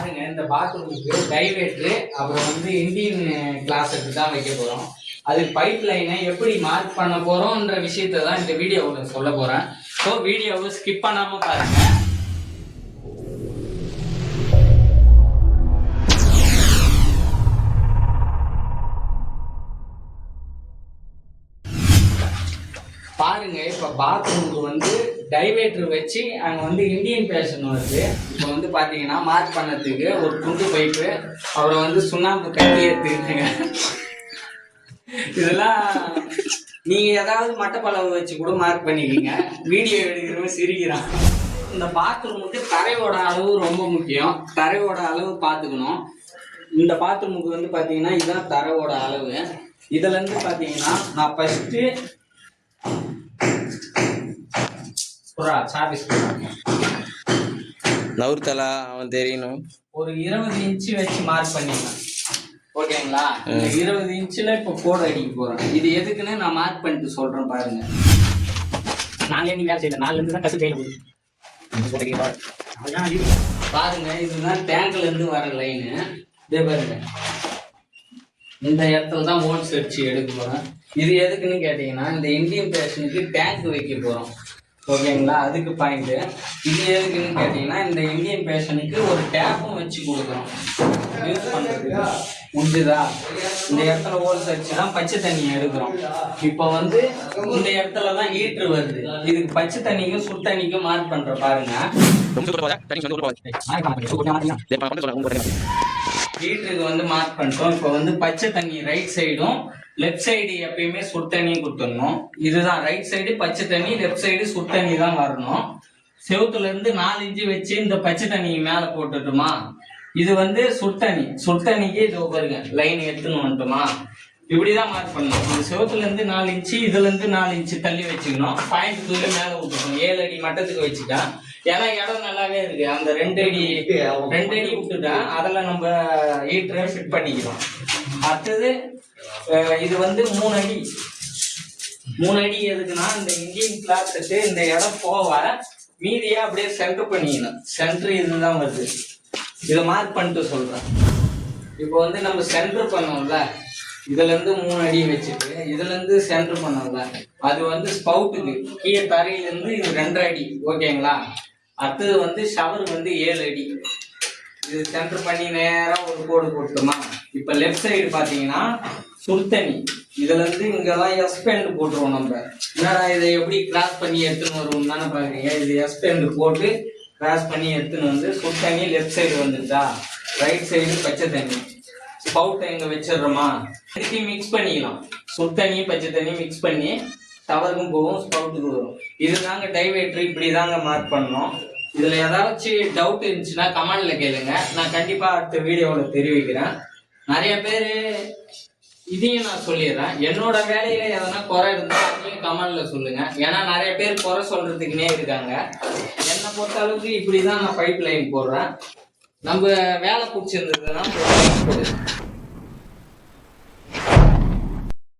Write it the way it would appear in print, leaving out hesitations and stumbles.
பாருங்க இந்த பாத்ரூமுக்கு டைவேட்டரு அப்புறம் வந்து இந்தியன் கிளாஸுக்கு தான் வைக்க போறோம். அதுக்கு பைப் லைனை எப்படி மார்க் பண்ண போறோம்ன்ற விஷயத்தை தான் இந்த வீடியோவில் சொல்ல போறேன். ஸோ வீடியோவை ஸ்கிப் பண்ணாம பாருங்க. பாருங்க இப்ப பாத்ரூமுக்கு வந்து டைவேட்டர் வச்சு அங்க வந்து இந்தியன் பேஷன் வருது. இப்போ வந்து பாத்தீங்கன்னா மார்க் பண்ணதுக்கு ஒரு துண்டு பைப்பு அப்புறம் வந்து சுண்ணாம்பு கட்டி எடுத்துக்கிட்டுங்க. இதெல்லாம் நீங்க ஏதாவது மட்டப்பளவு வச்சு கூட மார்க் பண்ணிக்கீங்க. வீடியோ எடுக்கிறவங்க சிரிக்கிறான். இந்த பாத்ரூமுக்கு தரையோட அளவு ரொம்ப முக்கியம். தரையோட அளவு பார்த்துக்கணும். இந்த பாத்ரூமுக்கு வந்து பாத்தீங்கன்னா இதுதான் தரையோட அளவு. இதுல இருந்து பாத்தீங்கன்னா நான் ஃபர்ஸ்ட் நவுர்த்தலா அவன் தெரியணும். ஒரு 20 இன்ச்சு வச்சு மார்க் பண்ணிக்கலாம். ஓகேங்களா? இந்த 20 இன்ச்சுல இப்ப கோடு அடிக்க போறேன். இது எதுக்குன்னு நான் மார்க் பண்ணிட்டு சொல்றேன் பாருங்க. நாங்களே நீ வேலை செய்யல 4ல இருந்து தான் கசு கையில போகுது. பாருங்க இதுதான் டேங்க்ல இருந்து வர லைனு. இதே பாருங்க இந்த இடத்துல தான் மோட்ஸ் வச்சு எடுக்க போறேன். இது எதுக்குன்னு கேட்டீங்கன்னா இந்த இந்தியன் பேஷனுக்கு டேங்க் வைக்க போறோம். ஓகேங்களா? அதுக்கு பாயிண்ட். இது எதுக்குன்னு கேட்டீங்கன்னா இந்த இந்தியன் பேஷனுக்கு ஒரு டேப்பும் வச்சு கொடுக்குறோம் யூஸ் பண்றதுக்கு. முடிஞ்சுதா? இந்த இடத்துல ஹோல்ஸ் வச்சுதான் பச்சை தண்ணி எடுக்கிறோம். இப்போ வந்து இந்த இடத்துல தான் ஹீட்ரு வருது. இதுக்கு பச்சை தண்ணிக்கும் சுடு தண்ணிக்கும் மார்க் பண்ற பாருங்க. ஹீட்டருக்கு வந்து மார்க் பண்ணிட்டோம். இப்போ வந்து பச்சை தண்ணி ரைட் சைடும் லெஃப்ட் சைடு எப்பயுமே சுடு தண்ணியும் கொடுத்துடணும். இதுதான் ரைட் சைடு பச்சை தண்ணி, லெஃப்ட் சைடு சுடு தண்ணி தான் வரணும். செவுத்துல இருந்து 4 இன்ச்சு வச்சு இந்த பச்சை தண்ணிக்கு மேல போட்டுட்டுமா. இது வந்து சுடு தண்ணி. சுடு தண்ணிக்கு இது பாருங்க லைன் எடுத்துன்னு வந்துட்டோமா. இப்படிதான் மார்க் பண்ணணும். இந்த செவுத்துல இருந்து 4 இன்ச்சு, இதுல இருந்து 4 இன்ச்சு தள்ளி வச்சுக்கணும். பாயிண்ட் தூக்கி மேல விட்டுக்கணும். 7 அடி மட்டத்துக்கு வச்சுட்டேன். ஏன்னா இடம் நல்லாவே இருக்கு. அந்த 2 அடி விட்டுட்டேன். அதில் நம்ம ஹீட்டரை ஃபிட் பண்ணிக்கலாம். அடுத்தது இது வந்து 3 அடி. 3 அடி எதுக்குன்னா இந்த இந்தியன் கிளாஸுக்கு இந்த இடம் போக மீதியா அப்படியே சென்டர் பண்ணிக்கணும். சென்டர் இதுதான் வருது. இதை மார்க் பண்ணிட்டு சொல்றேன். இப்போ வந்து நம்ம சென்டர் பண்ணோம்ல, இதுல இருந்து 3 அடி வச்சுட்டு இதுல இருந்து சென்டர் பண்ணோம்ல, அது வந்து ஸ்பவுட்டுக்கு கீழே தரையில இருந்து இது 2.5 அடி. ஓகேங்களா? அடுத்தது வந்து ஷவர் வந்து 7 அடி. இது சென்டர் பண்ணி நேரா ஒரு கோடு போட்டோமா. இப்ப லெஃப்ட் சைடு பாத்தீங்கன்னா சுடு தண்ணி. இதுல இருந்து இங்கெல்லாம் எஸ்பெண்ட் போட்டுருவோம். நம்ம என்னடா இதை எப்படி கிராஸ் பண்ணி எடுத்துன்னு வருவோம் தானே பாக்குறீங்க. இது எஸ்பெண்ட் போட்டு கிராஸ் பண்ணி எடுத்துன்னு வந்து சுடு தண்ணி லெஃப்ட் சைடு வந்துட்டா, ரைட் சைடு பச்சை தண்ணி. ஸ்பவுட்டை இங்க வச்சிடுறோமா. இதுக்கு மிக்ஸ் பண்ணிக்கலாம். சுடு தண்ணி பச்சை தண்ணி மிக்ஸ் பண்ணி டவருக்கும் போகும், ஸ்பவுட்டுக்கு வரும். இதுதாங்க டைவேட்டர். இப்படிதாங்க மார்க் பண்ணணும். இதுல ஏதாச்சும் டவுட் இருந்துச்சுன்னா கமெண்ட்ல கேளுங்க. நான் கண்டிப்பா அடுத்த வீடியோவில் தெரிவிக்கிறேன். நிறைய பேரு இதையும் நான் சொல்லிடுறேன். என்னோட வேலையில எதனா குறை இருந்தா அதையும் கமெண்ட்ல சொல்லுங்க. ஏன்னா நிறைய பேர் குறை சொல்றதுக்குன்னே இருக்காங்க. என்னை பொறுத்த அளவுக்கு இப்படிதான் நான் பைப் லைன் போடுறேன். நம்ம வேலை பிடிச்சிருந்ததுன்னா